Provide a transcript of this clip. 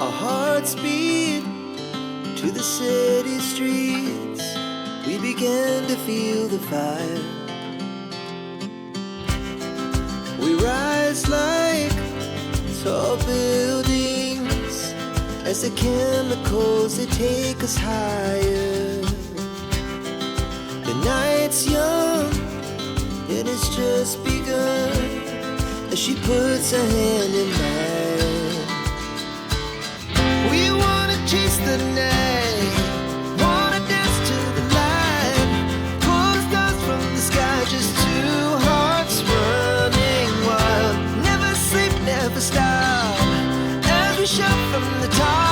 Our hearts beat to the city streets. We began to feel the fire. We rise like tall buildings as the chemicals, they take us higher. The night's young, it has just begun as she puts her hand in mine. We wanna chase the night, wanna dance to the light, pull the stars from the sky, just two hearts running wild. Never sleep, never stop, as we shout from the top.